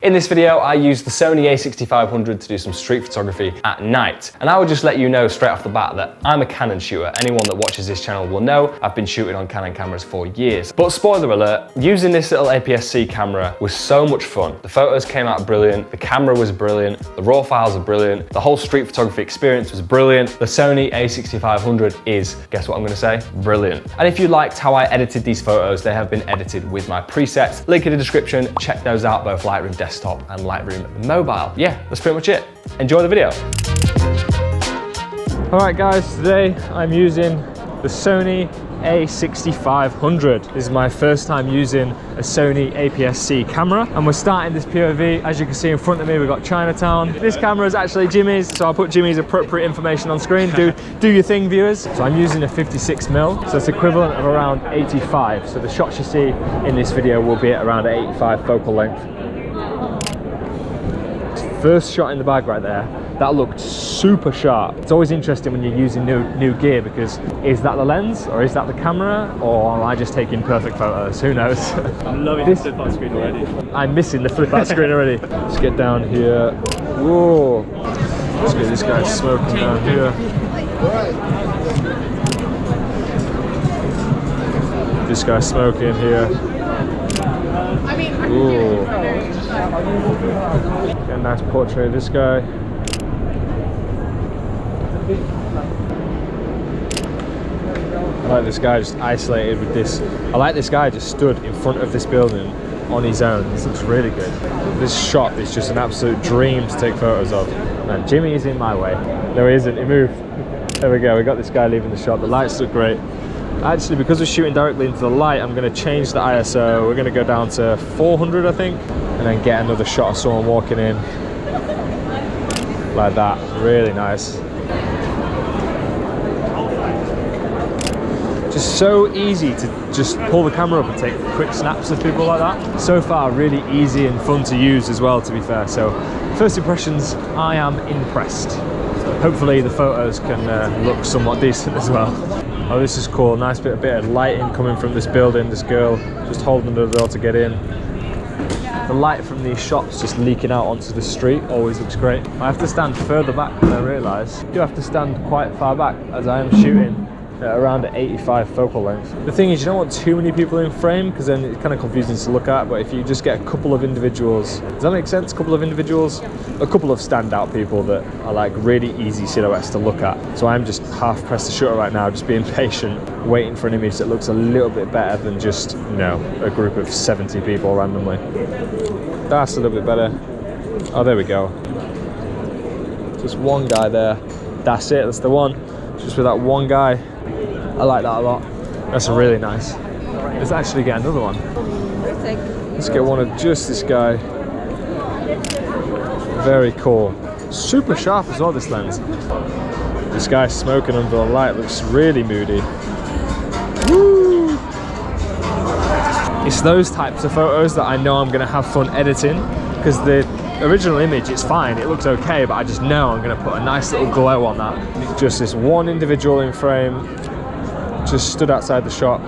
In this video, I used the Sony a6500 to do some street photography at night. And I would just let you know straight off the bat that I'm a Canon shooter. Anyone that watches this channel will know I've been shooting on Canon cameras for years. But spoiler alert, using this little APS-C camera was so much fun. The photos came out brilliant, the camera was brilliant, the raw files are brilliant, the whole street photography experience was brilliant. The Sony a6500 is, guess what I'm gonna say? Brilliant. And if you liked how I edited these photos, they have been edited with my presets. Link in the description, check those out, both Lightroom Desktop and Lightroom Mobile. Yeah, that's pretty much it. Enjoy the video. All right guys, today I'm using the Sony a6500. This is my first time using a Sony APS-C camera, and we're starting this POV. As you can see in front of me, we've got Chinatown. This camera is actually Jimmy's, so I'll put Jimmy's appropriate information on screen. Do your thing, viewers. So I'm using a 56mm, so it's equivalent of around 85. So the shots you see in this video will be at around 85 focal length. First shot in the bag right there, that looked super sharp. It's always interesting when you're using new gear, because is that the lens or is that the camera, or am I just taking perfect photos? Who knows? I'm loving this flip out screen already. I'm missing the flip out screen already. Let's get down here. Whoa. Let's get this guy smoking down here. This guy's smoking here. Ooh. Get a nice portrait of this guy. I like this guy just isolated with this. I like this guy just stood in front of this building on his own. This looks really good. This shot is just an absolute dream to take photos of. Man, Jimmy is in my way. No, he isn't. He moved. There we go. We got this guy leaving the shot. The lights look great. Actually, because we're shooting directly into the light, I'm going to change the ISO. We're going to go down to 400, I think, and then get another shot of someone walking in like that. Really nice. Just so easy to just pull the camera up and take quick snaps of people like that. So far, really easy and fun to use as well, to be fair. So first impressions, I am impressed. Hopefully the photos can look somewhat decent as well. Oh, this is cool. Nice bit of lighting coming from this building. This girl just holding the door to get in. The light from these shots just leaking out onto the street always looks great. I have to stand further back than I realise. I do have to stand quite far back as I am shooting at around 85 focal length. The thing is, you don't want too many people in frame, because then it's kind of confusing to look at, but if you just get a couple of individuals, does that make sense? A couple of individuals, a couple of standout people that are like really easy silhouettes to look at. So I'm just half pressed the shutter right now, just being patient, waiting for an image that looks a little bit better than just, you know, a group of 70 people randomly. That's a little bit better. Oh, there we go. Just one guy there. That's it, that's the one. Just with that one guy. I like that a lot. That's really nice. Let's actually get another one. Let's get one of just this guy. Very cool. Super sharp as well, this lens. This guy smoking under the light looks really moody. Woo! It's those types of photos that I know I'm going to have fun editing, because the original image, it's fine, it looks okay, but I just know I'm going to put a nice little glow on that. Just this one individual in frame, just stood outside the shop.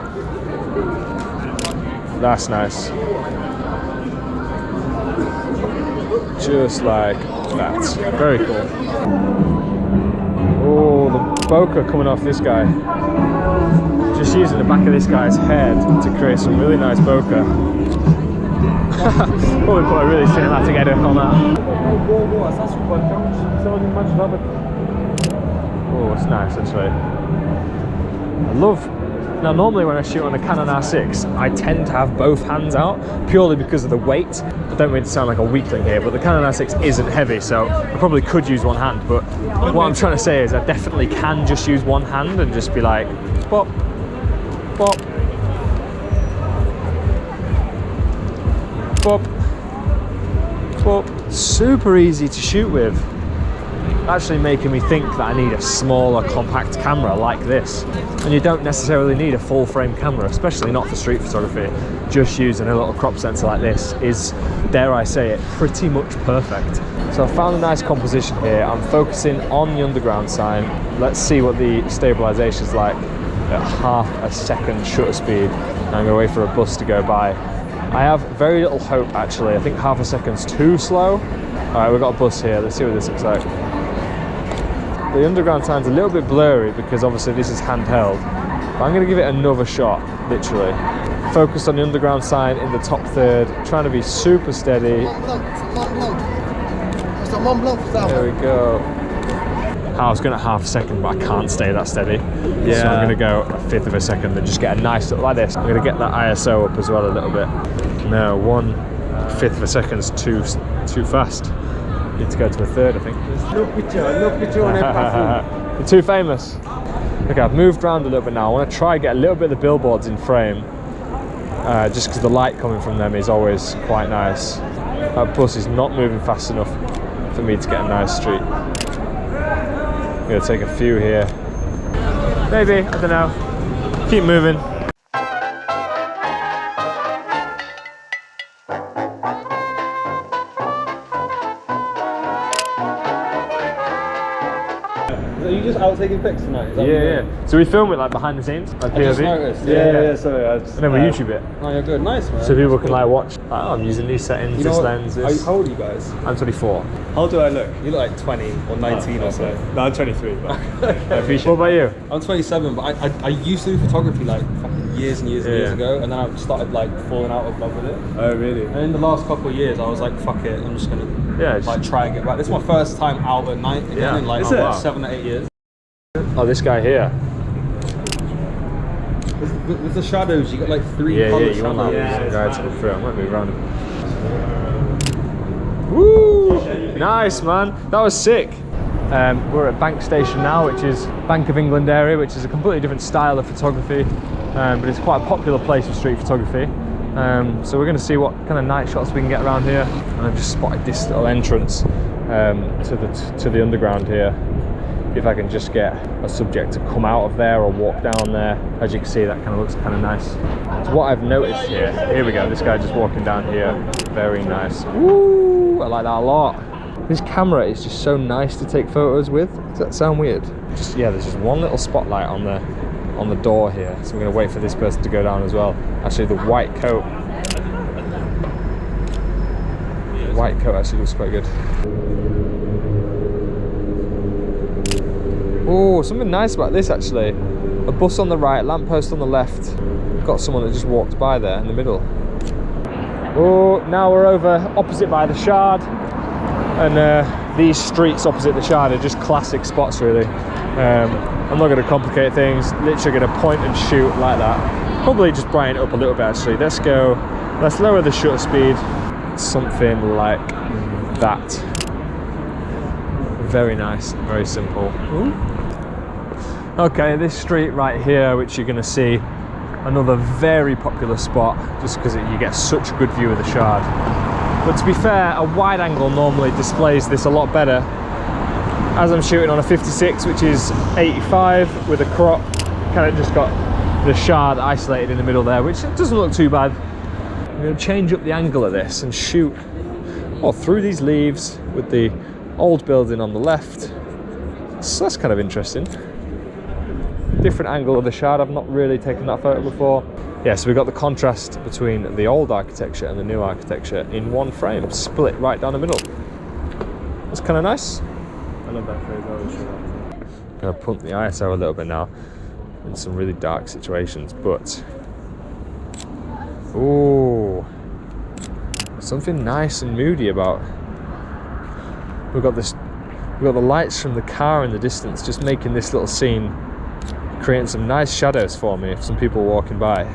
That's nice. Just like that. Very cool. Oh, the bokeh coming off this guy. Just using the back of this guy's head to create some really nice bokeh. Probably put a really cinematic edit on that. Oh, it's nice actually. I love, now normally when I shoot on a Canon R6, I tend to have both hands out, purely because of the weight. I don't mean to sound like a weakling here, but the Canon R6 isn't heavy, so I probably could use one hand, but what I'm trying to say is I definitely can just use one hand and just be like, pop, pop, pop, pop. Super easy to shoot with. Actually making me think that I need a smaller compact camera like this. And you don't necessarily need a full frame camera, especially not for street photography. Just using a little crop sensor like this is, dare I say it, pretty much perfect. So I found a nice composition here. I'm focusing on the underground sign. Let's see what the stabilization is like at half a second shutter speed. I'm going to wait for a bus to go by. I have very little hope actually. I think half a second's too slow. All right, we've got a bus here. Let's see what this looks like. The underground sign's a little bit blurry because obviously this is handheld. But I'm gonna give it another shot, literally. Focused on the underground sign in the top third, trying to be super steady. There we go. I was going at half a second, but I can't stay that steady. Yeah. So I'm going to go a fifth of a second and just get a nice look like this. I'm going to get that ISO up as well a little bit. No, 1/5 of a second's too fast. Need to go to a third, I think. No picture on that. You're too famous. Okay, I've moved around a little bit now. I want to try and get a little bit of the billboards in frame. Just because the light coming from them is always quite nice. That bus is not moving fast enough for me to get a nice street. I'm going to take a few here. Maybe, I don't know. Keep moving. Are you just out taking pics tonight? Yeah. So we film it like behind the scenes, like POV. I just noticed. Yeah. Sorry. And then we YouTube it. Oh, you're good. Nice, man. So people can like watch. Oh, I'm using these settings, this lens. How old are you guys? I'm 24. How do I look? You look like 20 or 19 or so. No, I'm 23, but I appreciate What about you? I'm 27, but I used to do photography like fucking years and years and years ago, and then I started like falling out of love with it. Oh, really? And in the last couple of years, I was like, fuck it, I'm just gonna like try and get back. This is my first time out at night again in like 7 or 8 years. Oh, this guy here. With the shadows, you got like 3 colours. You want that guy to look through. I might move around him. Woo! Nice, man. That was sick. We're at Bank Station now, which is Bank of England area, which is a completely different style of photography, but it's quite a popular place for street photography. So we're going to see what kind of night shots we can get around here. And I've just spotted this little entrance to the underground here. If I can just get a subject to come out of there or walk down there. As you can see, that kind of looks kind of nice. So what I've noticed here we go, this guy just walking down here, very nice. Woo, I like that a lot. This camera is just so nice to take photos with. Does that sound weird? There's just one little spotlight on the door here, so I'm going to wait for this person to go down as well. Actually, the white coat actually looks quite good. Oh, something nice about this actually. A bus on the right, lamppost on the left. Got someone that just walked by there in the middle. Oh, now we're over opposite by the Shard. And these streets opposite the Shard are just classic spots really. I'm not going to complicate things, literally going to point and shoot like that. Probably just brighten it up a little bit actually. Let's lower the shutter speed. Something like that. Very nice, very simple. Ooh. Okay, this street right here, which you're going to see, another very popular spot, just because you get such a good view of the Shard. But to be fair, a wide angle normally displays this a lot better. As I'm shooting on a 56, which is 85 with a crop, kind of just got the Shard isolated in the middle there, which doesn't look too bad. I'm going to change up the angle of this and shoot through these leaves with the old building on the left. So that's kind of interesting. Different angle of the Shard. I've not really taken that photo before. Yeah, so we've got the contrast between the old architecture and the new architecture in one frame, split right down the middle. That's kind of nice. I love that phrase. I always say that. I'm going to pump the ISO a little bit now in some really dark situations, but ooh, something nice and moody about. We've got the lights from the car in the distance, just making this little scene, creating some nice shadows for me if some people are walking by.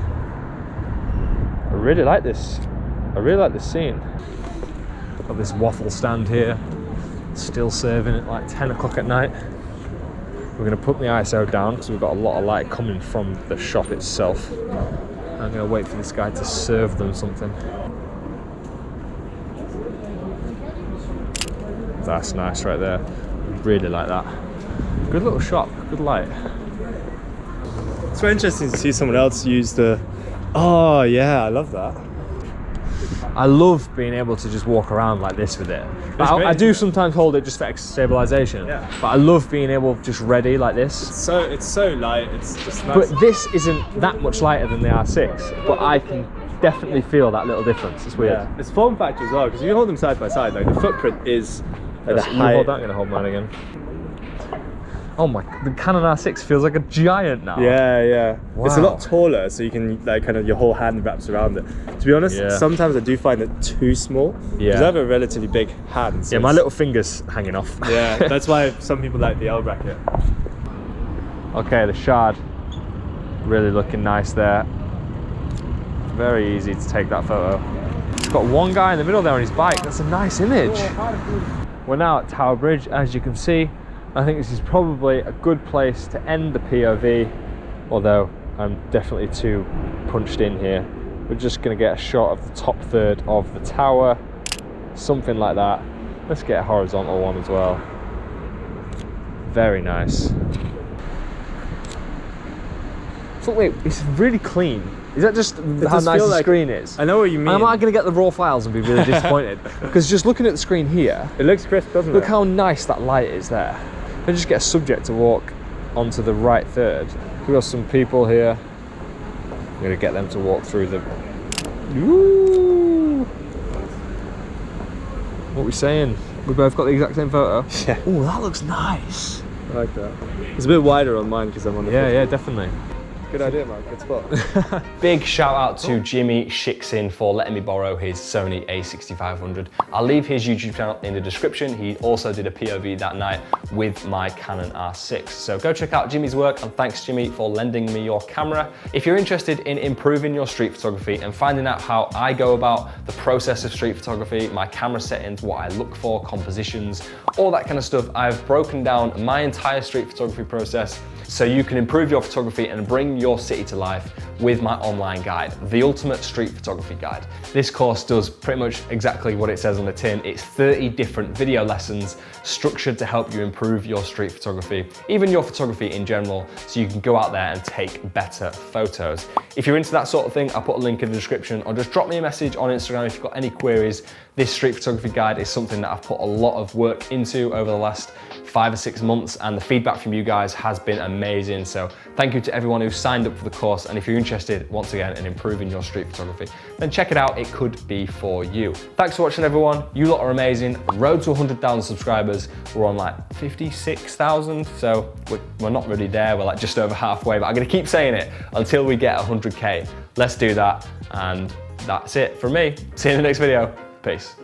I really like this. I really like this scene. Got this waffle stand here, still serving at like 10 o'clock at night. We're going to put the ISO down because we've got a lot of light coming from the shop itself. I'm going to wait for this guy to serve them something. That's nice right there. Really like that. Good little shot, good light. It's very interesting to see someone else use the... Oh yeah, I love that. I love being able to just walk around like this with it. I do sometimes hold it just for extra stabilization. Yeah. But I love being able just ready like this. It's so light. It's just nice. But this isn't that much lighter than the R6. But I can definitely feel that little difference. It's weird. Yeah. It's form factor as well, because if you hold them side by side, like the footprint is at the You height. hold that, I'm gonna hold mine again. Oh my, the Canon R6 feels like a giant now. Yeah, yeah. It's a Wow. lot taller, so you can like kind of your whole hand wraps around it. To be honest, Yeah. sometimes I do find it too small. Yeah. Because I have a relatively big hand. So Yeah, my it's- little finger's hanging off. Yeah, that's why some people like the L bracket. Okay, the shard, really looking nice there. Very easy to take that photo. It's got one guy in the middle there on his bike. That's a nice image. We're now at Tower Bridge, as you can see. I think this is probably a good place to end the POV, although I'm definitely too punched in here. We're just gonna get a shot of the top third of the tower, something like that. Let's get a horizontal one as well. Very nice. So wait, it's really clean. Is that just how does nice feel the like- screen is? I know what you mean. Am I going to get the raw files and be really disappointed? Because just looking at the screen here, It looks crisp, doesn't look it? how nice that light is there. I just get a subject to walk onto the right third. We've got some people here. I'm going to get them to walk through the... Ooh. What are we saying? We both got the exact same photo? Yeah. Oh, that looks nice. I like that. It's a bit wider on mine because I'm on the Yeah, yeah, definitely. Good idea, man. Good spot. Big shout out to Jimmy Shixin for letting me borrow his Sony a6500. I'll leave his YouTube channel in the description. He also did a POV that night with my Canon R6. So go check out Jimmy's work, and thanks Jimmy for lending me your camera. If you're interested in improving your street photography and finding out how I go about the process of street photography, my camera settings, what I look for, compositions, all that kind of stuff, I've broken down my entire street photography process so you can improve your photography and bring your city to life with my online guide, The Ultimate Street Photography Guide. This course does pretty much exactly what it says on the tin. It's 30 different video lessons structured to help you improve your street photography, even your photography in general, so you can go out there and take better photos. If you're into that sort of thing, I'll put a link in the description, or just drop me a message on Instagram if you've got any queries. This street photography guide is something that I've put a lot of work into over the last 5 or 6 months, and the feedback from you guys has been amazing. So thank you to everyone who signed up for the course. And if you're interested, once again, in improving your street photography, then check it out. It could be for you. Thanks for watching, everyone. You lot are amazing. Road to 100,000 subscribers. We're on like 56,000. So we're not really there. We're like just over halfway, but I'm gonna keep saying it until we get 100K. Let's do that. And that's it from me. See you in the next video. Peace.